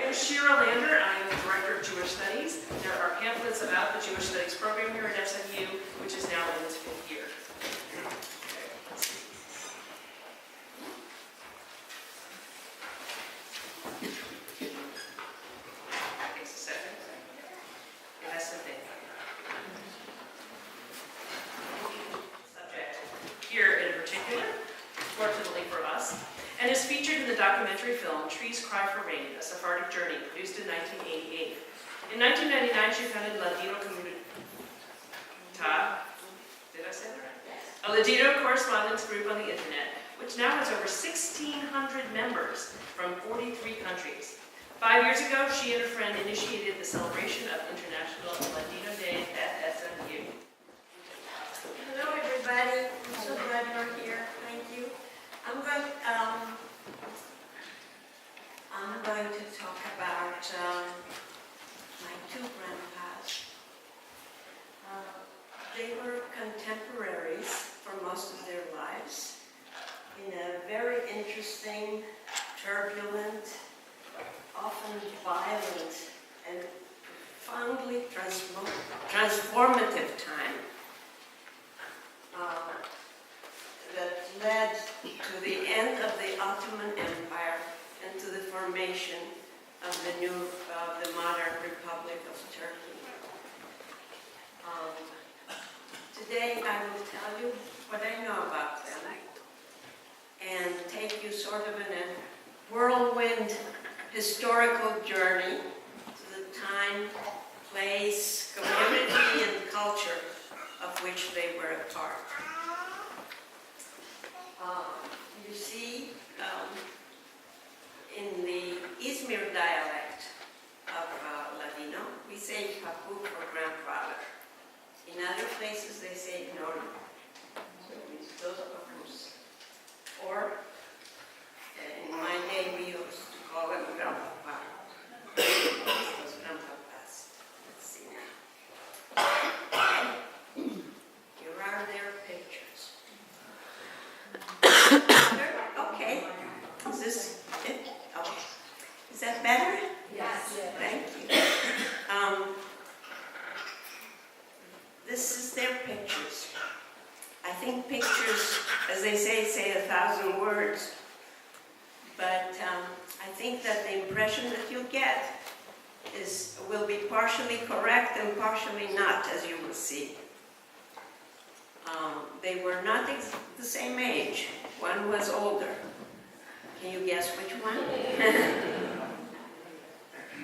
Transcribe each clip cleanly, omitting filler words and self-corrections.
am Shira Lander. I am the Director of Jewish Studies. There are pamphlets about the Jewish Studies program here at SMU, which is now in its 5th year. Takes a second. It has to think. Subject here in particular, fortunately for us, and is featured in the documentary film Trees Cry for Rain, a Sephardic Journey, produced in 1988. In 1999, she founded Ladino-speaking, did I say that right? Yes. A Ladino correspondence group on the internet, which now has over 1,600 members from 43 countries. 5 years ago, she and her friend initiated the celebration of International Ladino Day at SMU. Hello, everybody. I'm so glad you're here. Thank you. I'm going to talk about my two grandpas. They were contemporaries for most of their lives in a very interesting, turbulent, often violent, and profoundly transformative time that led to the end of the Ottoman Empire and to the formation of the modern Republic of Turkey. Today I will tell you what I know about them and take you sort of in a whirlwind historical journey to the time, place, community, and culture of which they were a part. You see, in the Izmir dialect of Ladino, we say Papo for grandfather. In other places they say non. So it means those papus. Or, in my day we used to call them grandpapa. Those grandpapas. Let's see now. Here are their pictures. Okay. Is this it? Okay. Is that better? Yes. Thank you. This is their pictures. I think pictures, as they say 1,000 words. But I think that the impression that you get will be partially correct and partially not, as you will see. They were not the same age. One was older. Can you guess which one?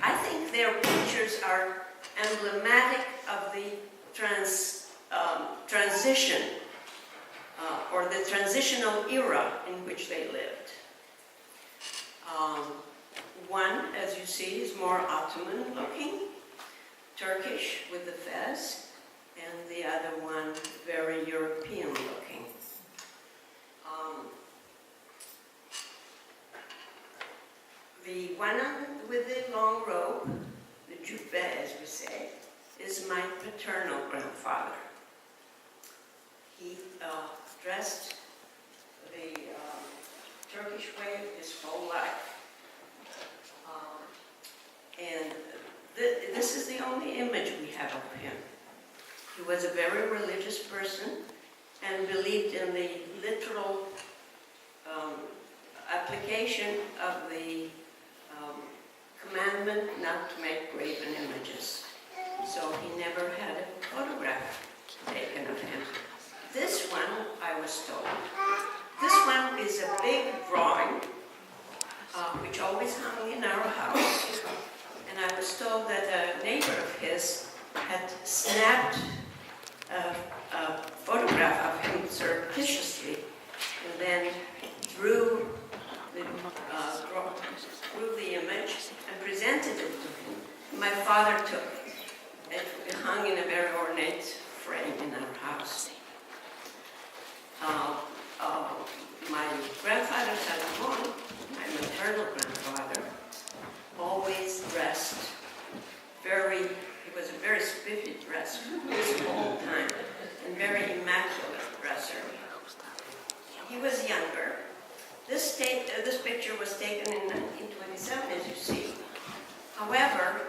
I think their pictures are emblematic of the transition or the transitional era in which they lived. One, as you see, is more Ottoman looking, Turkish with the fez, and the other one very European looking. The one with the long robe, the jubbeh as we say, is my paternal grandfather. He dressed the Turkish way his whole life. And this is the only image we have of him. He was a very religious person and believed in the literal application of the commandment not to make graven images. So he never had a photograph taken of him. This one, I was told, this one is a big drawing, which always hung in our house. And I was told that a neighbor of his had snapped a photograph of him surreptitiously and then drew the image and presented it to him. My father took it. It hung in a very ornate frame in our house. My grandfather Salomon, my maternal grandfather, always dressed he was a very spiffy dresser his whole time, and very immaculate dresser. He was younger. This picture was taken in 1927, as you see. However,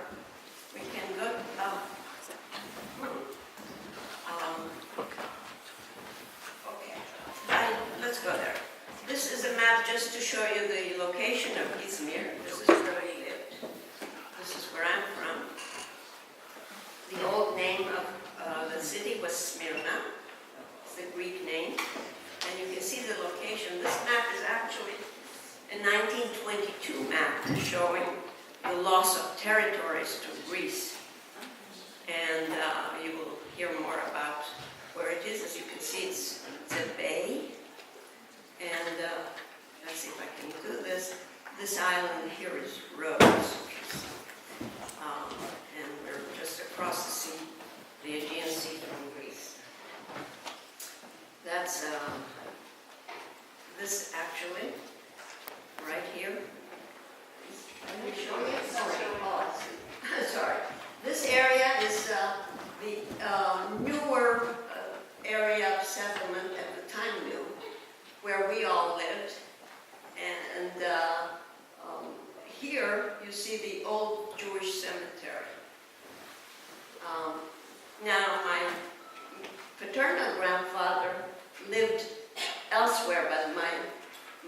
we can go, okay, let's go there. This is a map just to show you the location of Izmir. This is where we lived. This is where I'm from. The old name of the city was Smyrna. It's the Greek name. And you can see the location. This map is actually a 1922 map showing the loss of territories to Greece. And you will hear more about where it is. As you can see, it's a bay. And let's see if I can do this. This island here is Rhodes. And we're just across the sea, the Aegean Sea from Greece. That's this actually, right here. Let me show you. Sorry. This area is the newer area of settlement at the time new, where we all lived. And here you see the old Jewish cemetery. Now, my paternal grandfather lived elsewhere, but my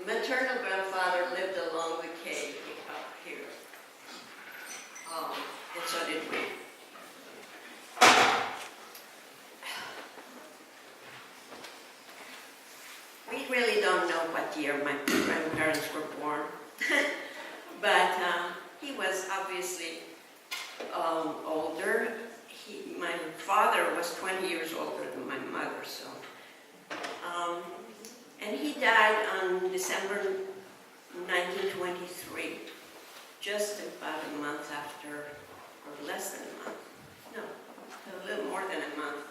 maternal grandfather lived along the quay up here. And so did we. We really don't know what year my grandparents were born, but he was obviously older. My father was 20 years older than my mother, so. And he died on December 1923, just about a month after, or less than a month, no, a little more than a month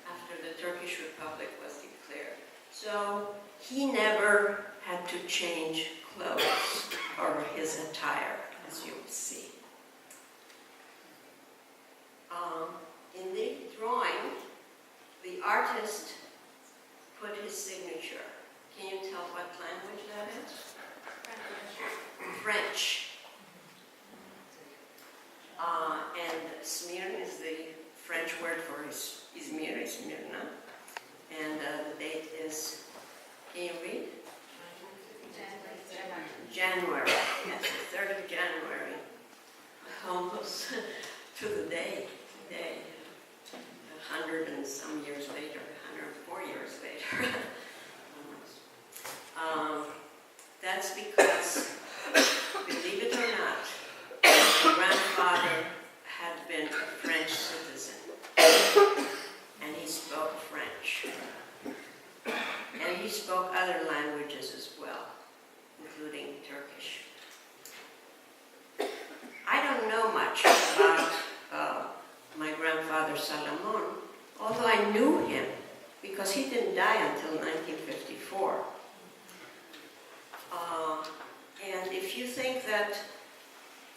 after the Turkish Republic was declared. So he never had to change clothes or his attire, as you will see. In the drawing, the artist put his signature. Can you tell what language that is? French. And Smyrna is the French word for Izmir, Smyrna. And the date is, can you read? January. Yes, the 3rd of January. Almost to the day. 100 and some years later, 104 years later. That's because, believe it or not, my grandfather had been a French citizen, and he spoke French. And he spoke other languages as well, including Turkish. I don't know much about my grandfather Salomon, although I knew him because he didn't die until 1954. And if you think that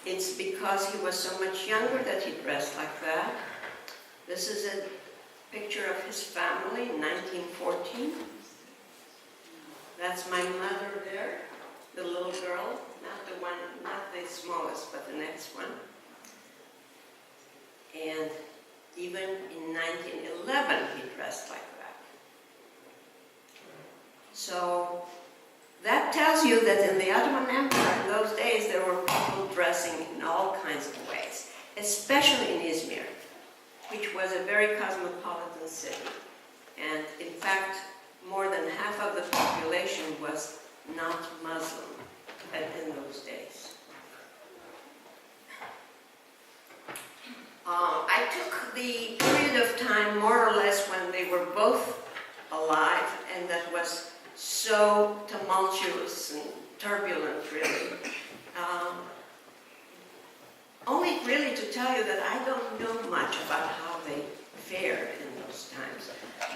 it's because he was so much younger that he dressed like that, this is a picture of his family in 1914. That's my mother there, the little girl, not the smallest, but the next one. And even in 1911, he dressed like that. So that tells you that in the Ottoman Empire, in those days, there were people dressing in all kinds of ways, especially in Izmir, which was a very cosmopolitan city. And in fact, more than half of the population was not Muslim in those days. I took the period of time more or less when they were both alive, and that was so tumultuous and turbulent, really. Only really to tell you that I don't know much about how they fared in those times.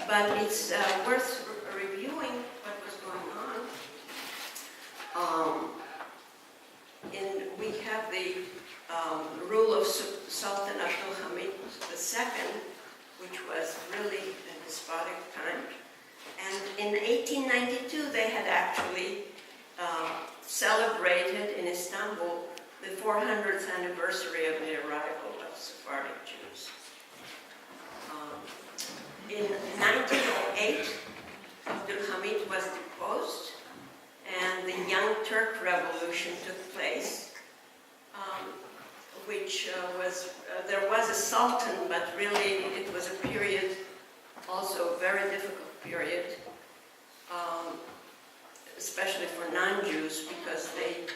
But it's worth reviewing what was going on. We have the rule of Sultan Abdul Hamid II, which was really a despotic time. And in 1892, they had actually celebrated in Istanbul the 400th anniversary of the arrival of Sephardic Jews. In 1908, Abdulhamid was deposed, and the Young Turk Revolution took place, which there was a sultan, but really it was a period, also a very difficult period, especially for non-Jews, because they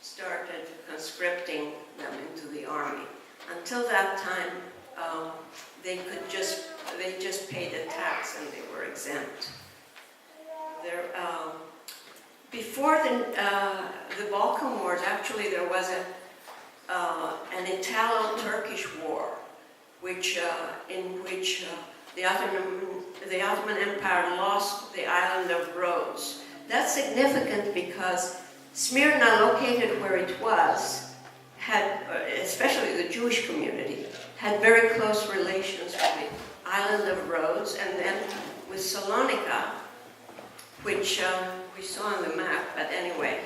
started conscripting them into the army. Until that time, they just paid a tax and they were exempt. Before the Balkan Wars, actually there was an Italo-Turkish war, in which the Ottoman Empire lost the island of Rhodes. That's significant because Smyrna, located where it was, had, especially the Jewish community, had very close relations with the island of Rhodes, and then with Salonika, which we saw on the map, but anyway.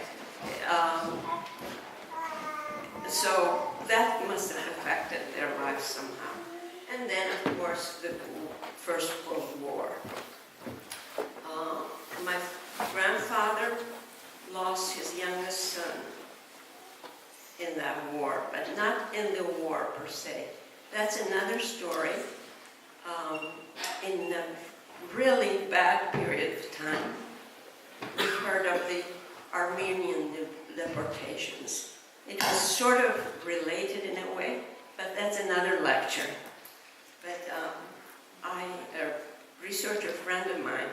So that must have affected their lives somehow. And then, of course, the First World War. My grandfather lost his youngest son in that war, but not in the war per se. That's another story. In a really bad period of time, we heard of the Armenian deportations. It was sort of related in a way, but that's another lecture. But a researcher friend of mine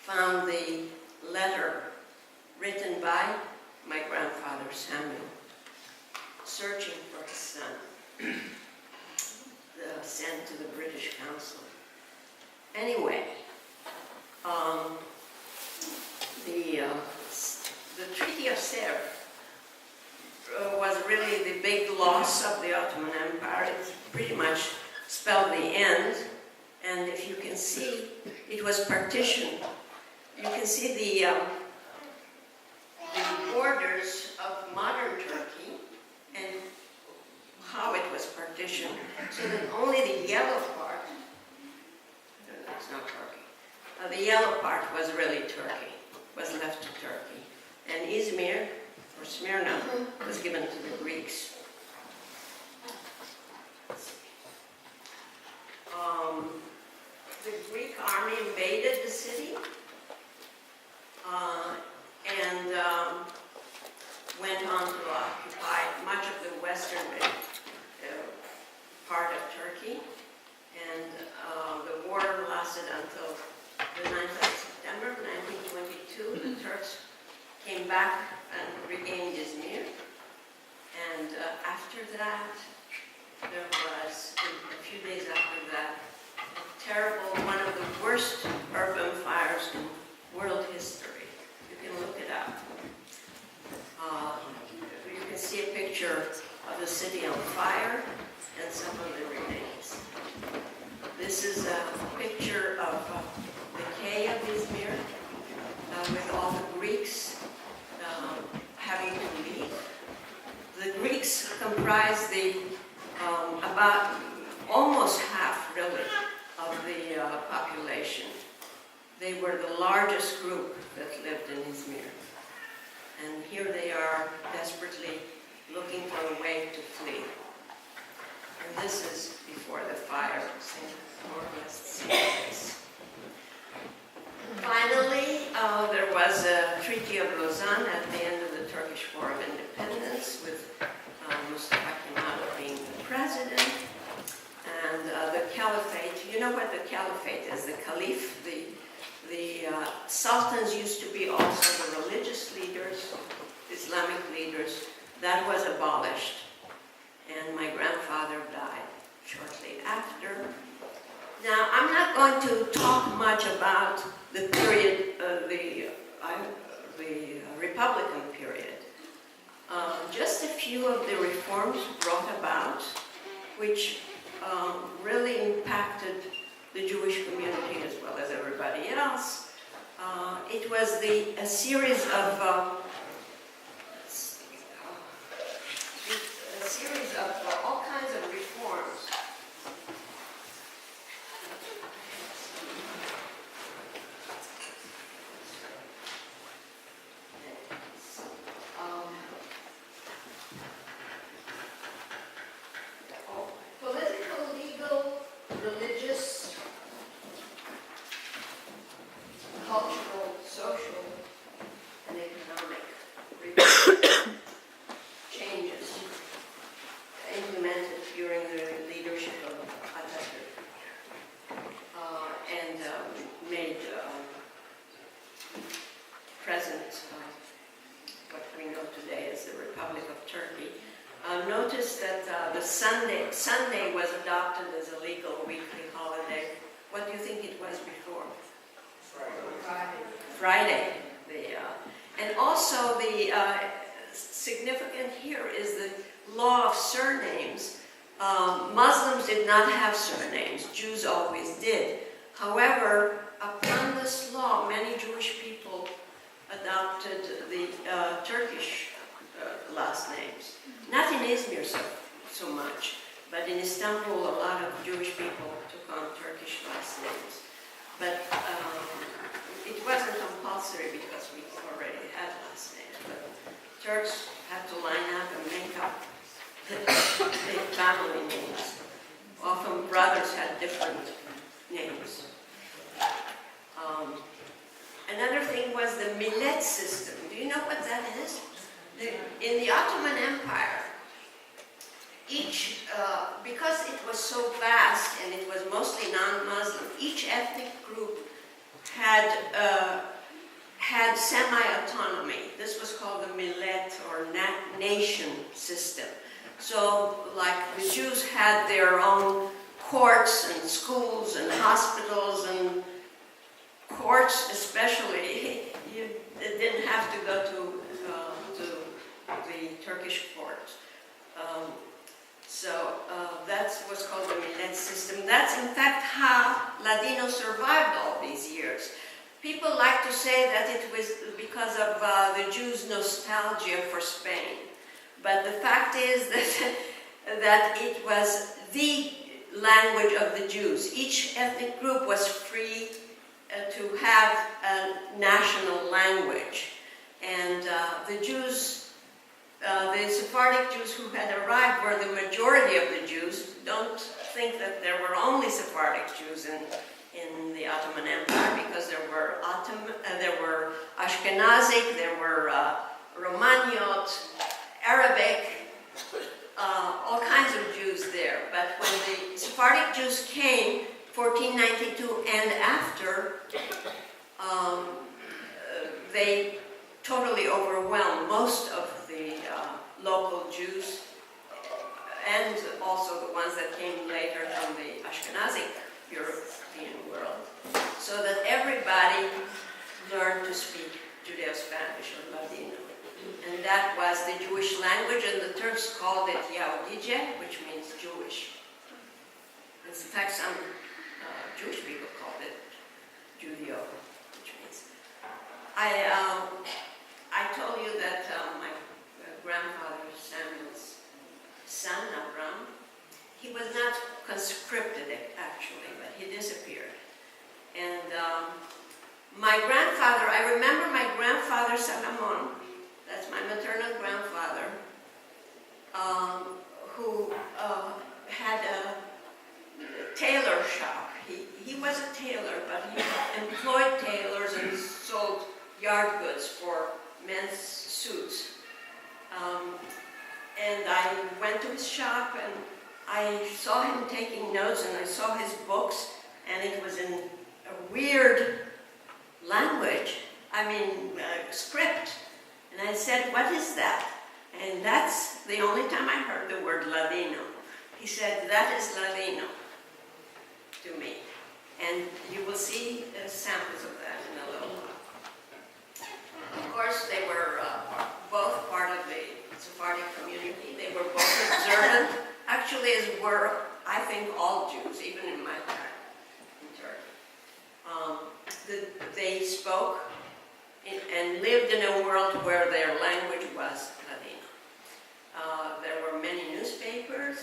found the letter written by my grandfather Samuel, searching for his son, sent to the British Council. Anyway, the Treaty of Sevres was really the big loss of the Ottoman Empire. It pretty much spelled the end. And if you can see, it was partitioned. You can see the borders of modern Turkey and how it was partitioned. So that only the yellow part, no, that's not Turkey. The yellow part was really Turkey, was left to Turkey. And Izmir, or Smyrna, was given to the Greeks. The Greek army invaded the city and went on to occupy much of the western part of Turkey. And the war lasted until the 9th of September 1922. The Turks came back and regained Izmir. And after that, there was, a few days after that, a terrible, one of the worst urban fires in world history. You can look it up. You can see a picture of the city on fire and some of the remains. This is a picture of the quay of Izmir with all the Greeks having to leave. The Greeks comprise about almost half, really, of the population. They were the largest group that lived in Izmir. And here they are desperately looking for a way to flee. And this is before the fire, more or less the same place. Finally, there was a Treaty of Lausanne at the end of the Turkish War of Independence, with Mustafa Kemal being the president. And the caliphate, you know what the caliphate is, the caliph, the sultans used to be also the religious leaders, Islamic leaders. That was abolished. And my grandfather died shortly after. Now, I'm not going to talk much about the period, the Republican period. Just a few of the reforms brought about, which really impacted the Jewish community as well as everybody else. It was a series of is the Republic of Turkey. Notice that the Sunday was adopted as a legal weekly holiday. What do you think it was before? Friday. And also the significant here is the law of surnames. Muslims did not have surnames. Jews always did. However, upon this law, many Jewish people adopted the Turkish last names. Not in Izmir so much, but in Istanbul, a lot of Jewish people took on Turkish last names. But it wasn't compulsory because we already had last names. But Turks had to line up and make up the family names. Often brothers had different names. Another thing was the millet system. Do you know what that is? In the Ottoman Empire, because it was so vast and it was mostly non-Muslim, each ethnic group had semi-autonomy. This was called the millet or nation system. So, like the Jews had their own courts and schools and hospitals, and courts especially, you didn't have to go to the Turkish court. That's what's called the millet system. That's in fact how Ladino survived all these years. People like to say that it was because of the Jews' nostalgia for Spain. But the fact is that it was the language of the Jews. Each ethnic group was free to have a national language. And the Jews, the Sephardic Jews who had arrived were the majority of the Jews. Don't think that there were only Sephardic Jews in the Ottoman Empire, because there were Ashkenazic, there were Romaniot, Arabic, all kinds of Jews there. But when the Sephardic Jews came, 1492 and after, they totally overwhelmed most of the local Jews, and also the ones that came later from the Ashkenazic European world, so that everybody learned to speak Judeo-Spanish or Ladino. And that was the Jewish language, and the Turks called it Yahudice, which means Jewish. In fact, some Jewish people called it Judeo, which means. I told you that my grandfather Samuel's son, Abraham, he was not conscripted actually, but he disappeared. And my grandfather, I remember my grandfather Salamon, that's my maternal grandfather, who had a tailor shop. He was a tailor, but he employed tailors and sold yard goods for men's suits. And I went to his shop and I saw him taking notes, and I saw his books, and it was in a weird language, script. And I said, "What is that?" And that's the only time I heard the word Ladino. He said, "That is Ladino," to me. And you will see samples of that in a little while. Of course, they were both part of the Sephardic community. They were both observant, actually, as were, I think, all Jews, even in my time in Turkey. They spoke and lived in a world where their language was Ladino. There were many newspapers,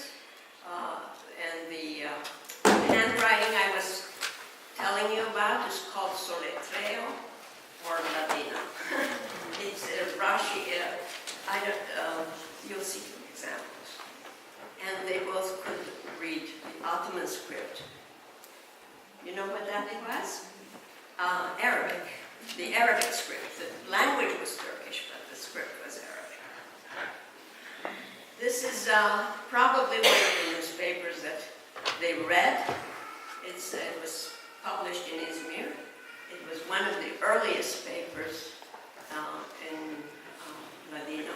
and the handwriting I was telling you about is called soletreo, or Ladino. It's Rashi, you'll see examples. And they both could read the Ottoman script. You know what that was? Arabic. The Arabic script. The language was Turkish, but the script was Arabic. This is probably one of the newspapers that they read. It was published in Izmir. It was one of the earliest papers in Ladino.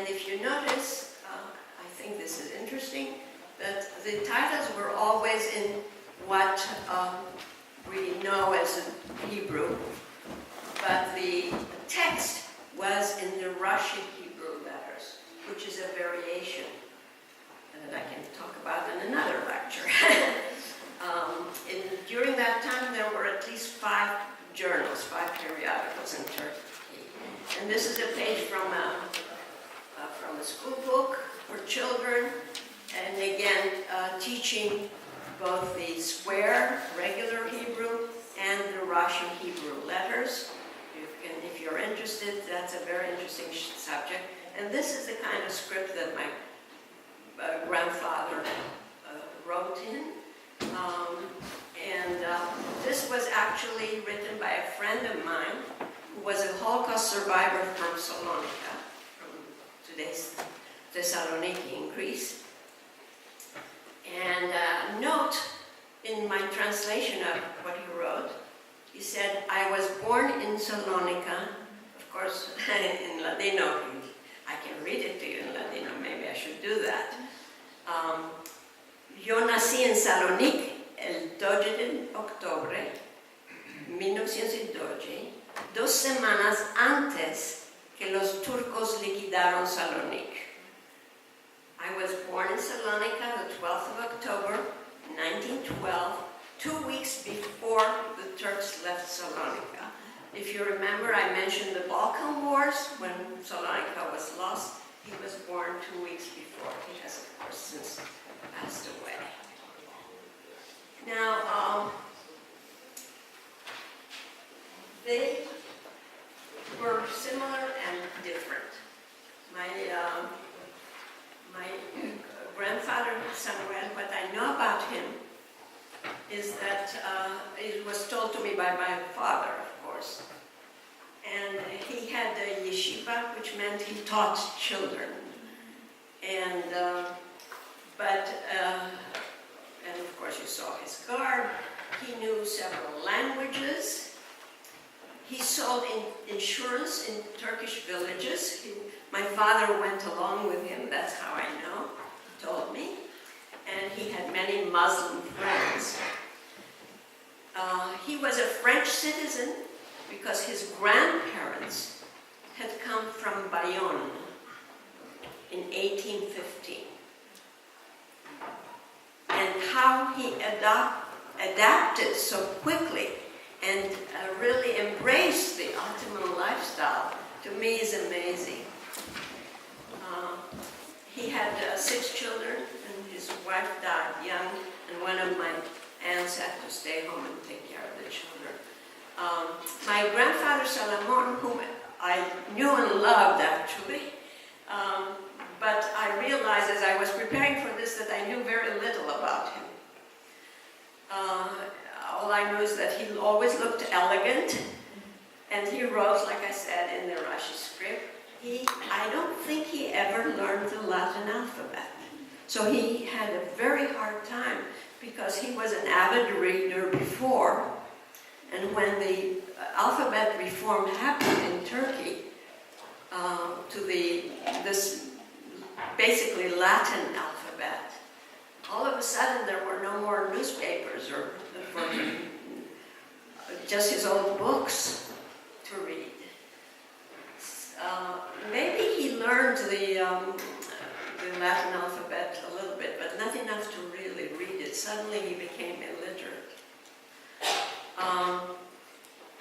And if you notice, I think this is interesting, that the titles were always in what we know as Hebrew, but the text was in the Russian Hebrew letters, which is a variation that I can talk about in another lecture. During that time, there were at least 5 journals, 5 periodicals in Turkey. And this is a page from a school book for children, and again, teaching both the square, regular Hebrew, and the Russian Hebrew letters. If you're interested, that's a very interesting subject. And this is the kind of script that my grandfather wrote in. This was actually written by a friend of mine who was a Holocaust survivor from Salonika, from today's Thessaloniki in Greece. And note in my translation of what he wrote, he said, I was born in Salonika, of course, in Ladino. I can read it to you in Ladino, maybe I should do that. Yo nací en Salonique el 12 de octubre 1912, 2 semanas antes que los turcos liquidaron Salonique. I was born in Salonika the 12th of October 1912, 2 weeks before the Turks left Salonika. If you remember, I mentioned the Balkan Wars when Salonika was lost. He was born 2 weeks before. He has, of course, since passed away. Now, they were similar and different. My grandfather, Samuel, what I know about him is that it was told to me by my father, of course. And he had a yeshiva, which meant he taught children. And of course you saw his garb. He knew several languages. He sold insurance in Turkish villages. My father went along with him, that's how I know, he told me. And he had many Muslim friends. He was a French citizen because his grandparents had come from Bayonne in 1815. And how he adapted so quickly and really embraced the Ottoman lifestyle, to me is amazing. He had 6 children, and his wife died young, and one of my aunts had to stay home and take care of the children. My grandfather Salomon, whom I knew and loved actually, but I realized as I was preparing for this that I knew very little about him. All I know is that he always looked elegant, and he wrote, like I said, in the Rashi script. I don't think he ever learned the Latin alphabet. So he had a very hard time because he was an avid reader before, and when the alphabet reform happened in Turkey, to this basically Latin alphabet, all of a sudden there were no more newspapers or just his old books to read. Maybe he learned the Latin alphabet a little bit, but not enough to really read it. Suddenly he became illiterate.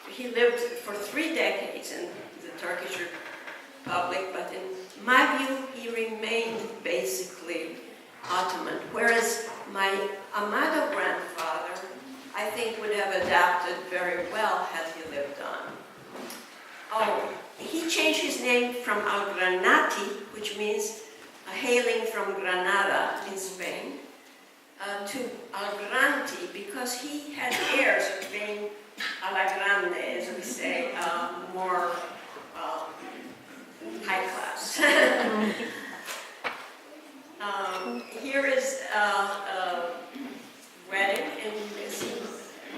He lived for 3 decades in the Turkish Republic, but in my view, he remained basically Ottoman, whereas my Amado grandfather, I think, would have adapted very well had he lived on. Oh, he changed his name from Al-Granati, which means hailing from Granada in Spain, to Al-Granti because he had airs of being a la grande, as we say, more high class. Here is a wedding, and you see,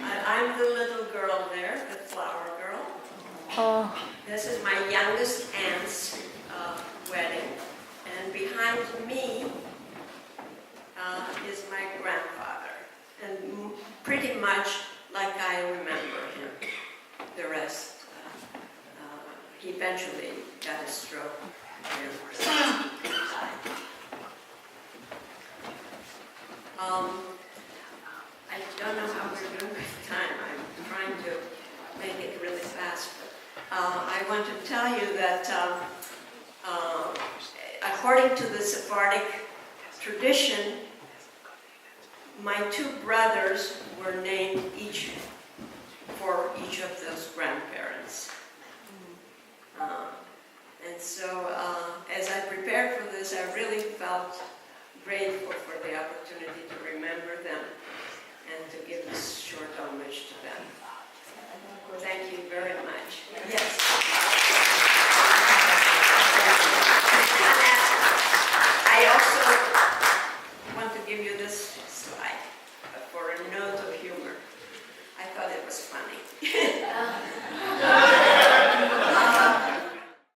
I'm the little girl there, the flower girl. This is my youngest aunt's wedding. behind me is my grandfather, and pretty much like I remember him. The rest, he eventually got a stroke. I don't know how we're doing with time. I'm trying to make it really fast. But, I want to tell you that according to the Sephardic tradition, my two brothers were named for each of those grandparents. And so as I prepared for this, I really felt grateful for the opportunity to remember them and to give this short homage to them. Thank you very much. Yes.